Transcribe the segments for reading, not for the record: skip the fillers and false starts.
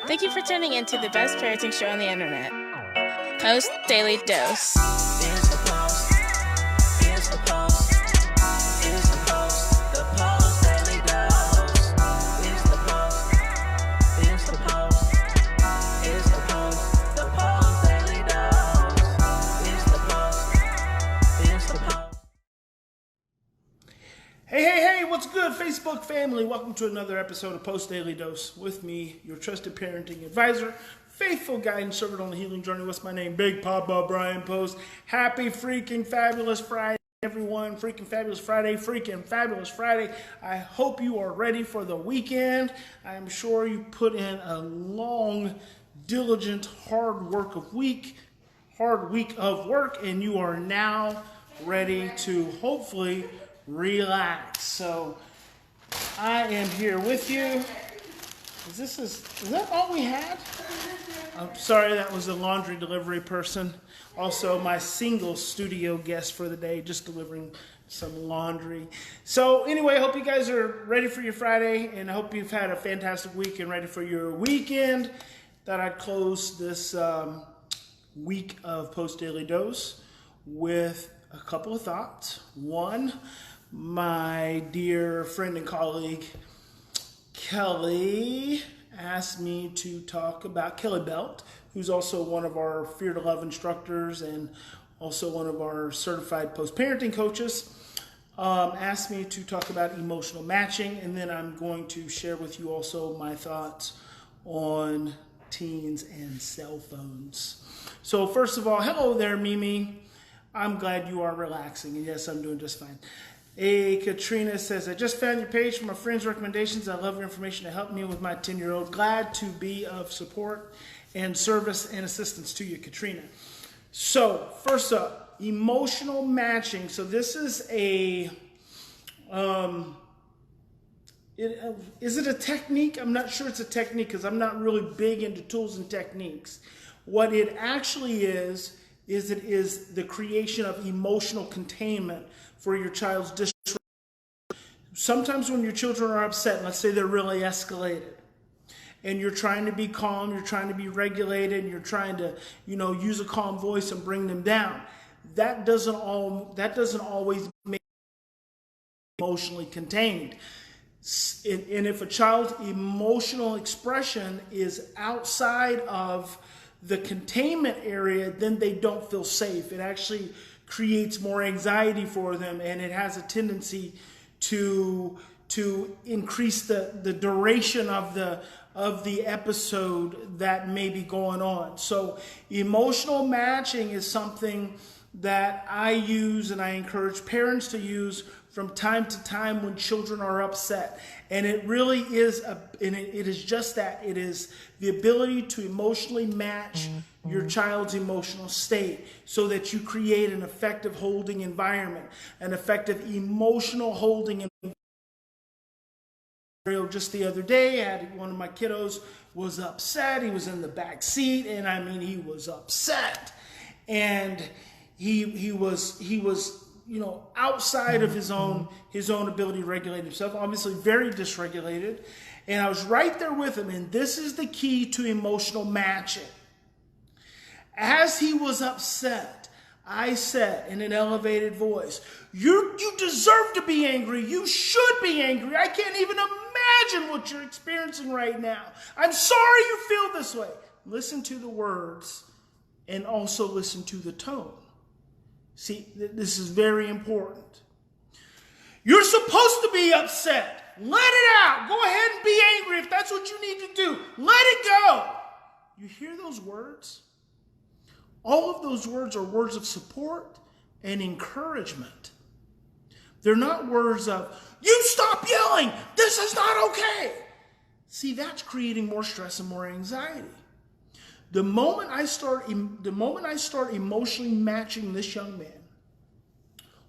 Thank you for tuning in to the best parenting show on the internet, Post Daily Dose. It's the Post. It's the Post. It's the Post. The Post Daily Dose. It's the Post. It's the Post. It's the Post. The Post Daily Dose. It's the Post. It's the Post. Hey, what's good, Facebook family? Welcome to another episode of Post Daily Dose with me, your trusted parenting advisor, faithful guide and servant on the healing journey. What's my name? Big Papa Brian+Post. Happy freaking fabulous Friday, everyone. Freaking fabulous Friday. I hope you are ready for the weekend. I'm sure you put in a long, diligent, hard week of work, and you are now ready to hopefully relax. So I am here with you. Is that all we had? I'm sorry, that was the laundry delivery person. Also my single studio guest for the day, just delivering some laundry. So anyway, I hope you guys are ready for your Friday, and I hope you've had a fantastic week and ready for your weekend. Thought I'd close this week of Post Daily Dose with a couple of thoughts. One, my dear friend and colleague Kelly asked me to talk about Kelly Belt, who's also one of our Fear to Love instructors and also one of our certified post-parenting coaches, asked me to talk about emotional matching, and then I'm going to share with you also my thoughts on teens and cell phones. So first of all, hello there, Mimi. I'm glad you are relaxing, and yes, I'm doing just fine. Katrina says, I just found your page from my friend's recommendations. I love your information to help me with my 10-year-old. Glad to be of support and service and assistance to you, Katrina. So, first up, emotional matching. So this is is it a technique? I'm not sure it's a technique because I'm not really big into tools and techniques. What it actually is it is the creation of emotional containment for your child's distress. Sometimes when your children are upset, let's say they're really escalated, and you're trying to be calm, you're trying to be regulated, and you're trying to, use a calm voice and bring them down. That doesn't always make them emotionally contained. And if a child's emotional expression is outside of the containment area, then they don't feel safe. It actually creates more anxiety for them, and it has a tendency to increase the duration of the episode that may be going on. So emotional matching is something that I use and I encourage parents to use from time to time when children are upset. And it really is, it is just that. It is the ability to emotionally match your child's emotional state so that you create an effective holding environment, an effective emotional holding environment. Just the other day, I had one of my kiddos was upset. He was in the back seat, and I mean, he was upset. And he was outside of his own ability to regulate himself, obviously very dysregulated. And I was right there with him, and this is the key to emotional matching. As he was upset, I said in an elevated voice, you deserve to be angry. You should be angry. I can't even imagine what you're experiencing right now. I'm sorry you feel this way. Listen to the words and also listen to the tone. See, this is very important. You're supposed to be upset. Let it out. Go ahead and be angry if that's what you need to do. Let it go. You hear those words? All of those words are words of support and encouragement. They're not words of, you stop yelling. This is not okay. See, that's creating more stress and more anxiety. The moment I start emotionally matching this young man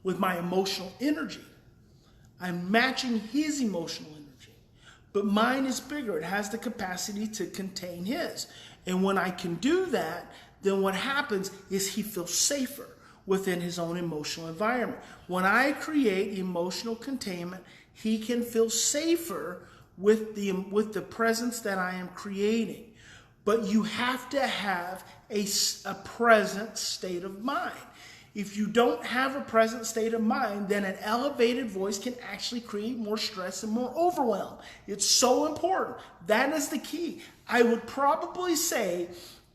with my emotional energy, I'm matching his emotional energy. But mine is bigger. It has the capacity to contain his. And when I can do that, then what happens is he feels safer within his own emotional environment. When I create emotional containment, he can feel safer with the presence that I am creating. but you have to have a present state of mind. If you don't have a present state of mind, then an elevated voice can actually create more stress and more overwhelm. It's so important. That is the key. I would probably say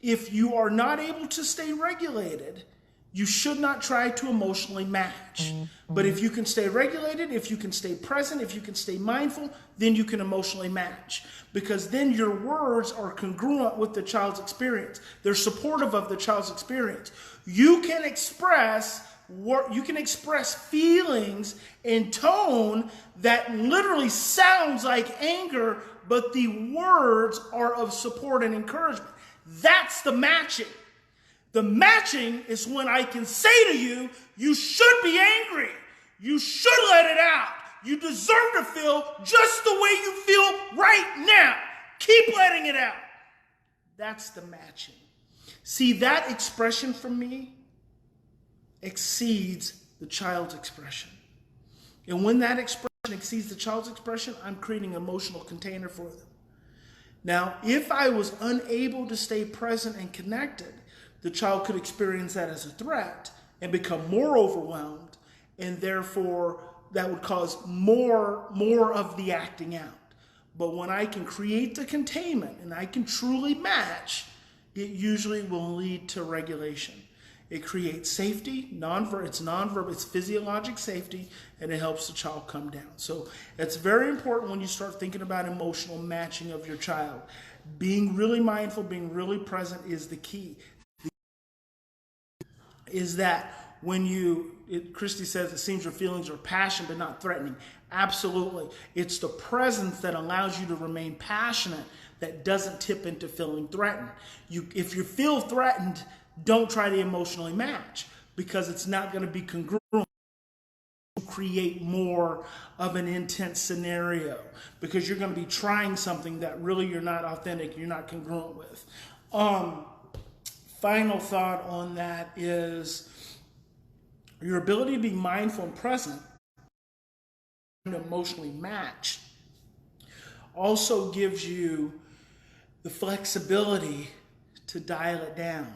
if you are not able to stay regulated, you should not try to emotionally match. But if you can stay regulated, if you can stay present, if you can stay mindful, then you can emotionally match. Because then your words are congruent with the child's experience. They're supportive of the child's experience. You can express feelings in tone that literally sounds like anger, but the words are of support and encouragement. That's the matching. The matching is when I can say to you, you should be angry. You should let it out. You deserve to feel just the way you feel right now. Keep letting it out. That's the matching. See, that expression from me exceeds the child's expression. And when that expression exceeds the child's expression, I'm creating an emotional container for them. Now, if I was unable to stay present and connected, the child could experience that as a threat and become more overwhelmed, and therefore that would cause more of the acting out. But when I can create the containment and I can truly match, it usually will lead to regulation. It creates safety, it's nonverbal, it's physiologic safety, and it helps the child come down. So it's very important when you start thinking about emotional matching of your child. Being really mindful, being really present is the key. Is that when Christy says it seems your feelings are passionate but not threatening. Absolutely. It's the presence that allows you to remain passionate that doesn't tip into feeling threatened. If you feel threatened, don't try to emotionally match because it's not going to be congruent. Create more of an intense scenario because you're going to be trying something that really you're not authentic, you're not congruent with. Final thought on that is your ability to be mindful and present and emotionally match also gives you the flexibility to dial it down.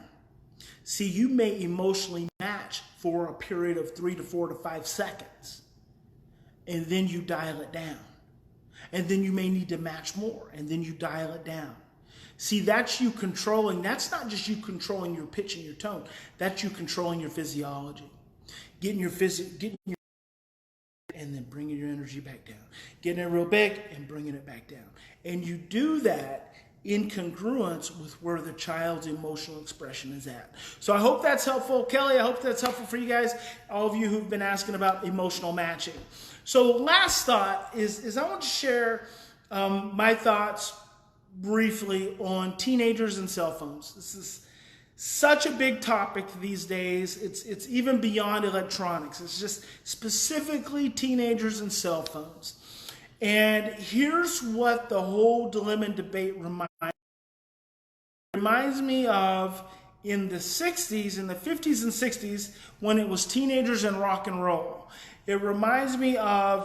See, you may emotionally match for a period of 3 to 4 to 5 seconds, and then you dial it down. And then you may need to match more, and then you dial it down. See, that's you controlling. That's not just you controlling your pitch and your tone. That's you controlling your physiology. Getting your and then bringing your energy back down. Getting it real big and bringing it back down. And you do that in congruence with where the child's emotional expression is at. So I hope that's helpful. Kelly, I hope that's helpful for you guys, all of you who've been asking about emotional matching. So last thought is I want to share my thoughts briefly on teenagers and cell phones. This is such a big topic these days. It's even beyond electronics. It's just specifically teenagers and cell phones. And here's what the whole dilemma and debate reminds me of in the 60s, in the 50s and 60s, when it was teenagers and rock and roll. It reminds me of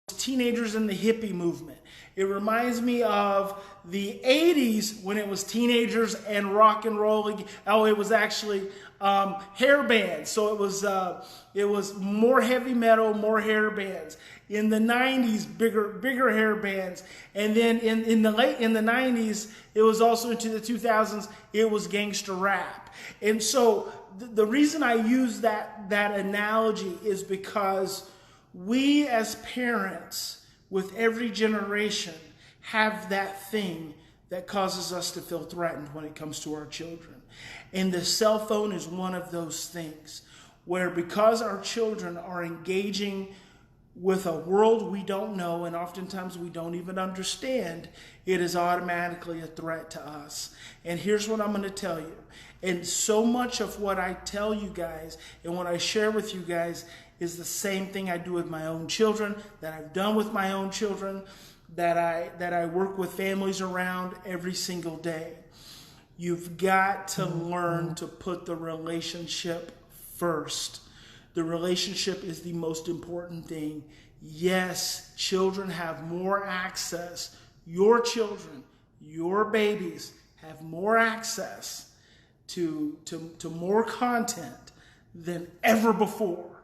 teenagers in the hippie movement. It reminds me of the 80s when it was teenagers and rock and roll. Oh, it was actually hair bands. So it was more heavy metal, more hair bands. In the 90s, bigger hair bands. And then in the 90s, it was also into the 2000s, it was gangster rap. And so the reason I use that analogy is because we as parents, with every generation, have that thing that causes us to feel threatened when it comes to our children. And the cell phone is one of those things where, because our children are engaging with a world we don't know and oftentimes we don't even understand, it is automatically a threat to us. And here's what I'm going to tell you. And so much of what I tell you guys and what I share with you guys is the same thing I do with my own children, that I've done with my own children, that I work with families around every single day. You've got to learn to put the relationship first. The relationship is the most important thing. Yes, children have more access. Your children, your babies have more access to more content than ever before.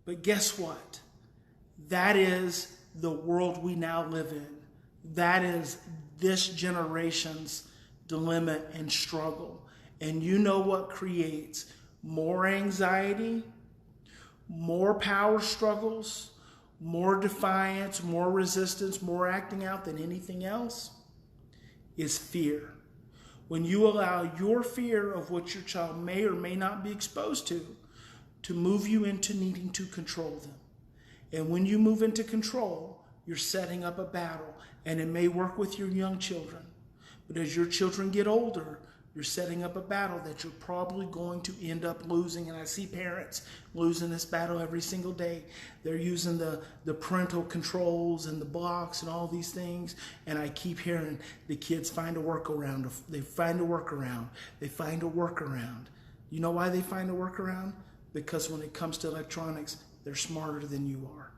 But guess what? That is the world we now live in. That is this generation's dilemma and struggle. And you know what creates more anxiety, more power struggles, more defiance, more resistance, more acting out than anything else? Is fear. When you allow your fear of what your child may or may not be exposed to move you into needing to control them. And when you move into control, you're setting up a battle. And it may work with your young children. But as your children get older, you're setting up a battle that you're probably going to end up losing. And I see parents losing this battle every single day. They're using the parental controls and the blocks and all these things. And I keep hearing the kids find a workaround. They find a workaround. They find a workaround. You know why they find a workaround? Because when it comes to electronics, they're smarter than you are.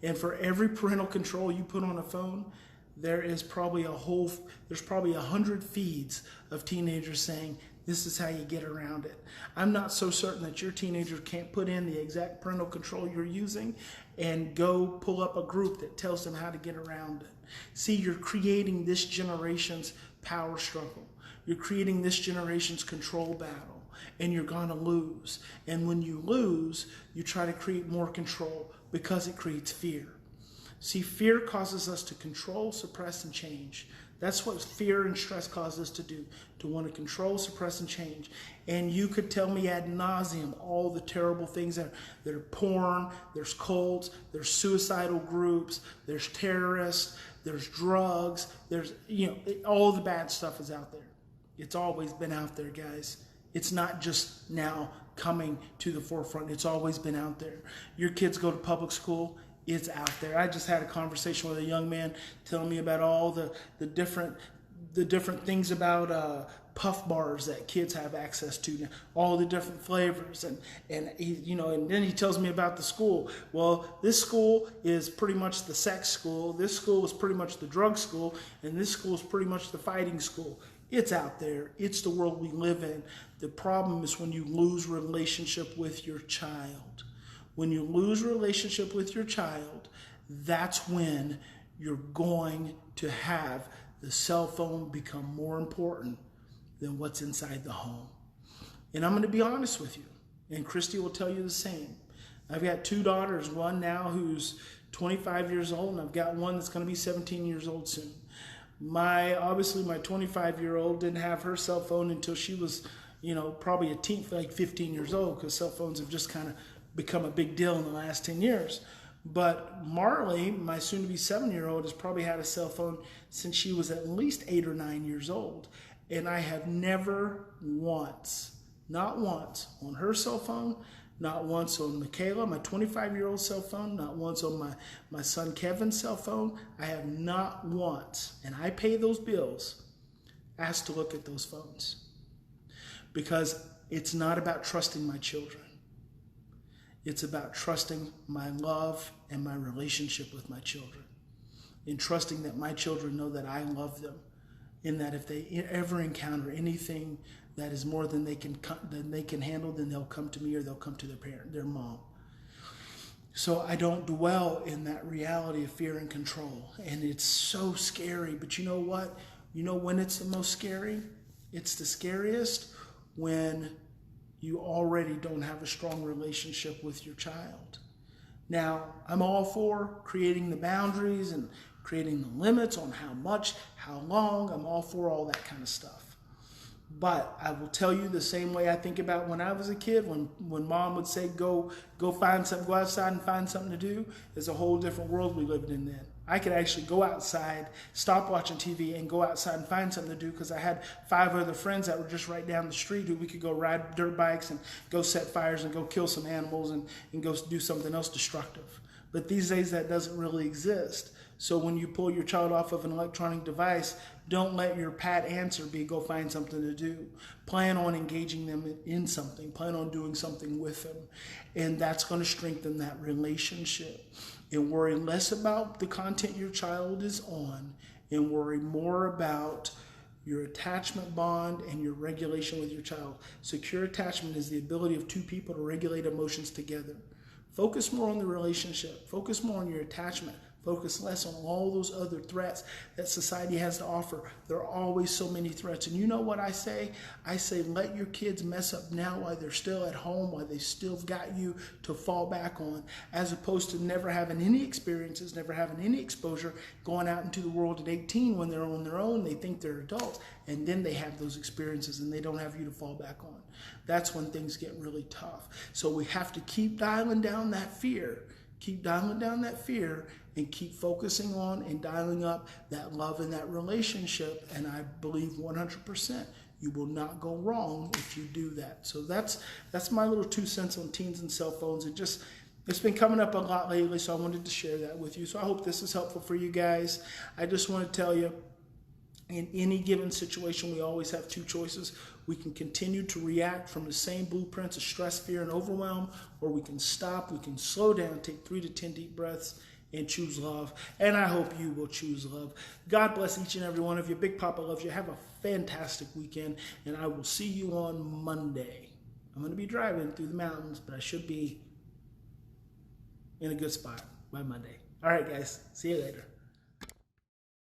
And for every parental control you put on a phone, there's probably 100 feeds of teenagers saying, this is how you get around it. I'm not so certain that your teenager can't put in the exact parental control you're using and go pull up a group that tells them how to get around it. See, you're creating this generation's power struggle. You're creating this generation's control battle, and you're going to lose. And when you lose, you try to create more control because it creates fear. See, fear causes us to control, suppress, and change. That's what fear and stress cause us to do, to want to control, suppress, and change. And you could tell me ad nauseum all the terrible things that are porn, there's cults, there's suicidal groups, there's terrorists, there's drugs, there's, all the bad stuff is out there. It's always been out there, guys. It's not just now coming to the forefront. It's always been out there. Your kids go to public school, it's out there. I just had a conversation with a young man telling me about all the different things about puff bars that kids have access to now, all the different flavors, and he, and then he tells me about the school. Well, this school is pretty much the sex school. This school is pretty much the drug school, and this school is pretty much the fighting school. It's out there. It's the world we live in. The problem is when you lose relationship with your child. When you lose relationship with your child, that's when you're going to have the cell phone become more important than what's inside the home. And I'm going to be honest with you, and Christy will tell you the same. I've got two daughters, one now who's 25 years old, and I've got one that's going to be 17 years old soon. Obviously my 25-year-old didn't have her cell phone until she was, probably 15 years old, because cell phones have just kind of become a big deal in the last 10 years. But Marley, my soon-to-be 7-year-old, has probably had a cell phone since she was at least 8 or 9 years old. And I have never once, not once, on her cell phone, not once on Michaela, my 25-year-old cell phone, not once on my son Kevin's cell phone. I have not once, and I pay those bills, asked to look at those phones. Because it's not about trusting my children. It's about trusting my love and my relationship with my children. And trusting that my children know that I love them. And that if they ever encounter anything that is more than they can handle, then they'll come to me or they'll come to their mom. So I don't dwell in that reality of fear and control. And it's so scary. But you know what? You know when it's the most scary? It's the scariest when you already don't have a strong relationship with your child. Now, I'm all for creating the boundaries and creating the limits on how much, how long. I'm all for all that kind of stuff. But I will tell you the same way I think about when I was a kid, when mom would say, go find something, go outside and find something to do. It's a whole different world we lived in then. I could actually go outside, stop watching TV, and go outside and find something to do because I had 5 other friends that were just right down the street who we could go ride dirt bikes and go set fires and go kill some animals and go do something else destructive. But these days that doesn't really exist. So when you pull your child off of an electronic device, don't let your pat answer be go find something to do. Plan on engaging them in something. Plan on doing something with them. And that's going to strengthen that relationship. and worry less about the content your child is on and worry more about your attachment bond and your regulation with your child. Secure attachment is the ability of two people to regulate emotions together. Focus more on the relationship. Focus more on your attachment. Focus less on all those other threats that society has to offer. There are always so many threats. And you know what I say? I say let your kids mess up now while they're still at home, while they still got you to fall back on, as opposed to never having any experiences, never having any exposure, going out into the world at 18 when they're on their own, they think they're adults, and then they have those experiences and they don't have you to fall back on. That's when things get really tough. So we have to keep dialing down that fear. Keep dialing down that fear and keep focusing on and dialing up that love and that relationship. And I believe 100% you will not go wrong if you do that. So that's my little 2 cents on teens and cell phones. It's been coming up a lot lately, so I wanted to share that with you. So I hope this is helpful for you guys. I just want to tell you, in any given situation, we always have 2 choices. We can continue to react from the same blueprints of stress, fear, and overwhelm, or we can stop, we can slow down, take 3 to 10 deep breaths, and choose love. And I hope you will choose love. God bless each and every one of you. Big Papa loves you. Have a fantastic weekend, and I will see you on Monday. I'm going to be driving through the mountains, but I should be in a good spot by Monday. All right, guys. See you later.